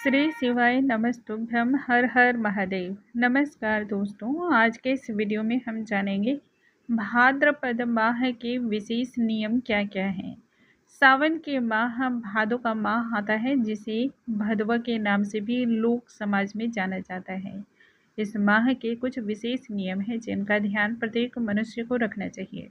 श्री शिवाय नमस्तुभ्यम हर हर महादेव। नमस्कार दोस्तों, आज के इस वीडियो में हम जानेंगे भाद्रपद माह के विशेष नियम क्या क्या हैं। सावन के माह भादों का माह आता है, जिसे भदवा के नाम से भी लोक समाज में जाना जाता है। इस माह के कुछ विशेष नियम हैं जिनका ध्यान प्रत्येक मनुष्य को रखना चाहिए।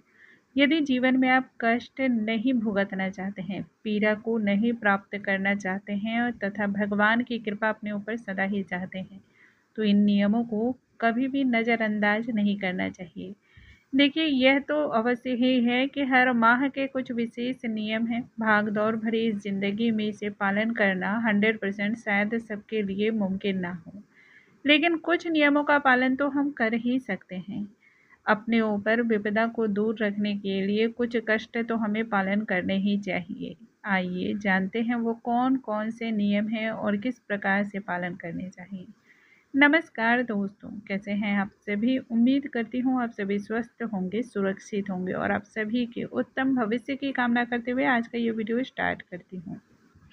यदि जीवन में आप कष्ट नहीं भुगतना चाहते हैं, पीड़ा को नहीं प्राप्त करना चाहते हैं और तथा भगवान की कृपा अपने ऊपर सदा ही चाहते हैं, तो इन नियमों को कभी भी नज़रअंदाज नहीं करना चाहिए। देखिए, यह तो अवश्य ही है कि हर माह के कुछ विशेष नियम हैं। भाग दौड़ भरी इस जिंदगी में इसे पालन करना 100% शायद सबके लिए मुमकिन ना हो, लेकिन कुछ नियमों का पालन तो हम कर ही सकते हैं। अपने ऊपर विपदा को दूर रखने के लिए कुछ कष्ट तो हमें पालन करने ही चाहिए। आइए जानते हैं वो कौन कौन से नियम हैं और किस प्रकार से पालन करने चाहिए। नमस्कार दोस्तों, कैसे हैं आप सभी। उम्मीद करती हूँ आप सभी स्वस्थ होंगे, सुरक्षित होंगे और आप सभी के उत्तम भविष्य की कामना करते हुए आज का ये वीडियो स्टार्ट करती हूँ।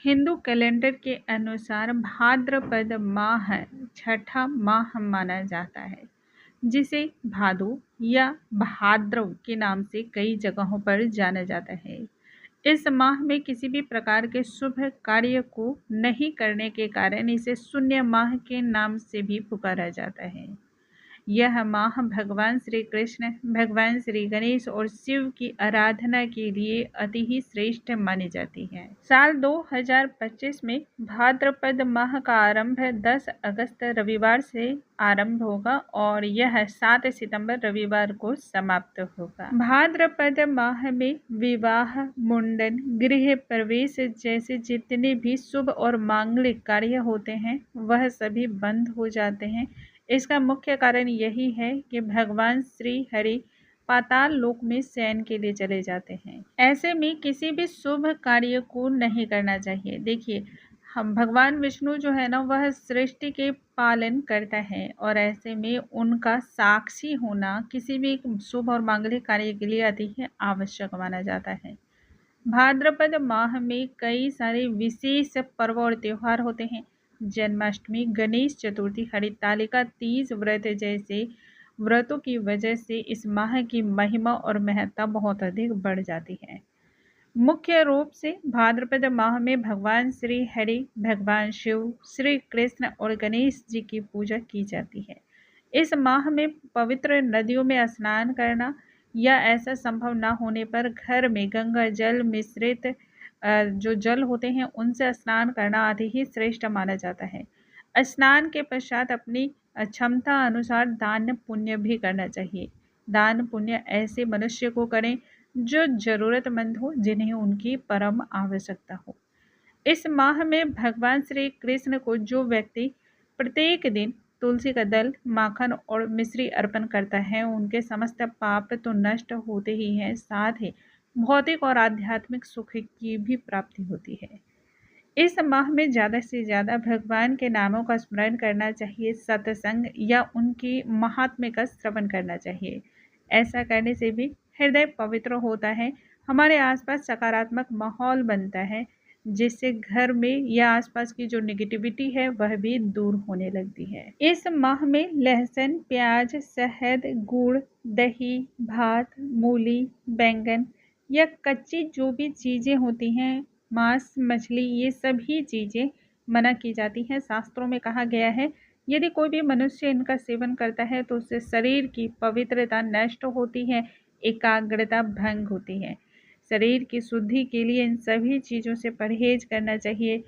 हिंदू कैलेंडर के अनुसार भाद्रपद माह छठा माह माना जाता है, जिसे भादो या भाद्रव के नाम से कई जगहों पर जाना जाता है। इस माह में किसी भी प्रकार के शुभ कार्य को नहीं करने के कारण इसे शून्य माह के नाम से भी पुकारा जाता है। यह माह भगवान श्री कृष्ण, भगवान श्री गणेश और शिव की आराधना के लिए अति ही श्रेष्ठ मानी जाती है। साल 2025 में भाद्रपद माह का आरंभ 10 अगस्त रविवार से आरंभ होगा और यह 7 सितंबर रविवार को समाप्त होगा। भाद्रपद माह में विवाह, मुंडन, गृह प्रवेश जैसे जितने भी शुभ और मांगलिक कार्य होते हैं वह सभी बंद हो जाते हैं। इसका मुख्य कारण यही है कि भगवान श्री हरि पाताल लोक में शयन के लिए चले जाते हैं। ऐसे में किसी भी शुभ कार्य को नहीं करना चाहिए। देखिए, हम भगवान विष्णु जो है ना, वह सृष्टि के पालन करता है और ऐसे में उनका साक्षी होना किसी भी शुभ और मांगलिक कार्य के लिए अति ही आवश्यक माना जाता है। भाद्रपद माह में कई सारे विशेष पर्व और त्योहार होते हैं। जन्माष्टमी, गणेश चतुर्थी, हरितालिका तीज व्रत जैसे व्रतों की वजह से इस माह की महिमा और महत्ता बहुत अधिक बढ़ जाती है। मुख्य रूप से भाद्रपद माह में भगवान श्री हरि, भगवान शिव, श्री कृष्ण और गणेश जी की पूजा की जाती है। इस माह में पवित्र नदियों में स्नान करना या ऐसा संभव ना होने पर घर में गंगा जल मिश्रित जो जल होते हैं उनसे स्नान करना अति ही श्रेष्ठ माना जाता है। स्नान के पश्चात अपनी क्षमता अनुसार दान पुण्य भी करना चाहिए। दान पुण्य ऐसे मनुष्य को करें जो जरूरतमंद हो, जिन्हें उनकी परम आवश्यकता हो। इस माह में भगवान श्री कृष्ण को जो व्यक्ति प्रत्येक दिन तुलसी का दल, माखन और मिश्री अर्पण करता है, उनके समस्त पाप तो नष्ट होते ही हैं, साथ ही भौतिक और आध्यात्मिक सुख की भी प्राप्ति होती है। इस माह में ज़्यादा से ज़्यादा भगवान के नामों का स्मरण करना चाहिए। सत्संग या उनकी महात्म्य का श्रवण करना चाहिए। ऐसा करने से भी हृदय पवित्र होता है, हमारे आसपास सकारात्मक माहौल बनता है, जिससे घर में या आसपास की जो नेगेटिविटी है वह भी दूर होने लगती है। इस माह में लहसुन, प्याज, शहद, गुड़, दही, भात, मूली, बैंगन या कच्ची जो भी चीज़ें होती हैं, मांस, मछली, ये सभी चीज़ें मना की जाती हैं। शास्त्रों में कहा गया है, यदि कोई भी मनुष्य इनका सेवन करता है तो उससे शरीर की पवित्रता नष्ट होती है, एकाग्रता भंग होती है। शरीर की शुद्धि के लिए इन सभी चीज़ों से परहेज करना चाहिए।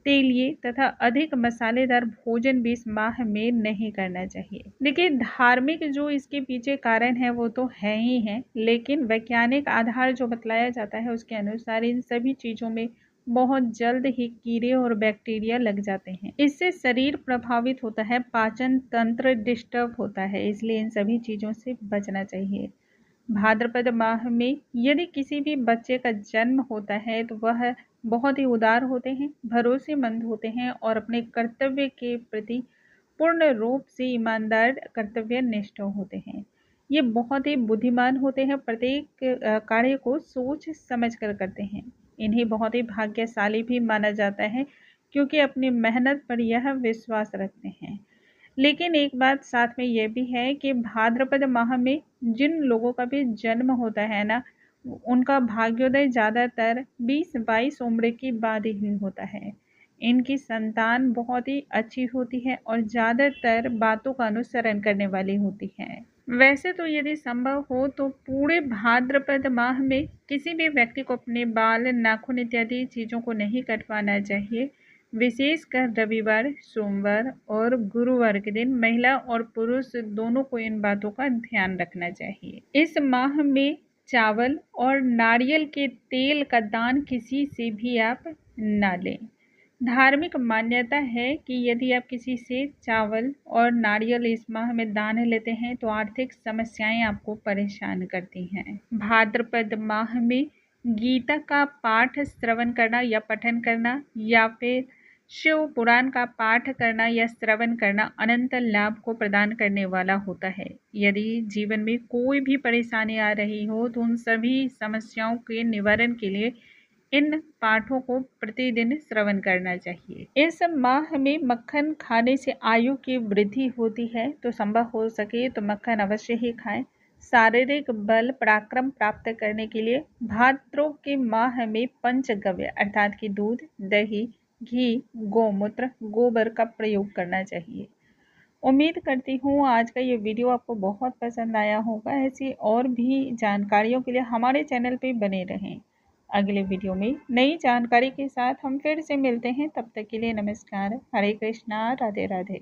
तेलिए तथा अधिक मसालेदार भोजन भी इस माह में नहीं करना चाहिए। देखिए, धार्मिक जो इसके पीछे कारण है वो तो है ही है, लेकिन वैज्ञानिक आधार जो बतलाया जाता है उसके अनुसार इन सभी चीज़ों में बहुत जल्द ही कीड़े और बैक्टीरिया लग जाते हैं। इससे शरीर प्रभावित होता है, पाचन तंत्र डिस्टर्ब होता है, इसलिए इन सभी चीज़ों से बचना चाहिए। भाद्रपद माह में यदि किसी भी बच्चे का जन्म होता है तो वह बहुत ही उदार होते हैं, भरोसेमंद होते हैं और अपने कर्तव्य के प्रति पूर्ण रूप से ईमानदार, कर्तव्यनिष्ठ होते हैं। ये बहुत ही बुद्धिमान होते हैं, प्रत्येक कार्य को सोच समझ कर करते हैं। इन्हें बहुत ही भाग्यशाली भी माना जाता है, क्योंकि अपनी मेहनत पर यह विश्वास रखते हैं। लेकिन एक बात साथ में ये भी है कि भाद्रपद माह में जिन लोगों का भी जन्म होता है ना, उनका भाग्योदय ज़्यादातर 20-22 उम्र के बाद ही होता है। इनकी संतान बहुत ही अच्छी होती है और ज़्यादातर बातों का अनुसरण करने वाली होती है। वैसे तो यदि संभव हो तो पूरे भाद्रपद माह में किसी भी व्यक्ति को अपने बाल, नाखून इत्यादि चीज़ों को नहीं कटवाना चाहिए। विशेषकर रविवार, सोमवार और गुरुवार के दिन महिला और पुरुष दोनों को इन बातों का ध्यान रखना चाहिए। इस माह में चावल और नारियल के तेल का दान किसी से भी आप ना लें। धार्मिक मान्यता है कि यदि आप किसी से चावल और नारियल इस माह में दान लेते हैं तो आर्थिक समस्याएं आपको परेशान करती हैं। भाद्रपद माह में गीता का पाठ श्रवण करना या पठन करना या फिर शिव पुराण का पाठ करना या श्रवण करना अनंत लाभ को प्रदान करने वाला होता है। यदि जीवन में कोई भी परेशानी आ रही हो तो उन सभी समस्याओं के निवारण के लिए इन पाठों को प्रतिदिन श्रवण करना चाहिए। इस माह में मक्खन खाने से आयु की वृद्धि होती है, तो संभव हो सके तो मक्खन अवश्य ही खाएं। शारीरिक बल पराक्रम प्राप्त करने के लिए भाद्रों के माह में पंचगव्य अर्थात कि दूध, दही, घी, गोमूत्र, गोबर का प्रयोग करना चाहिए। उम्मीद करती हूँ आज का ये वीडियो आपको बहुत पसंद आया होगा। ऐसी और भी जानकारियों के लिए हमारे चैनल पे बने रहें। अगले वीडियो में नई जानकारी के साथ हम फिर से मिलते हैं। तब तक के लिए नमस्कार। हरे कृष्णा, राधे राधे।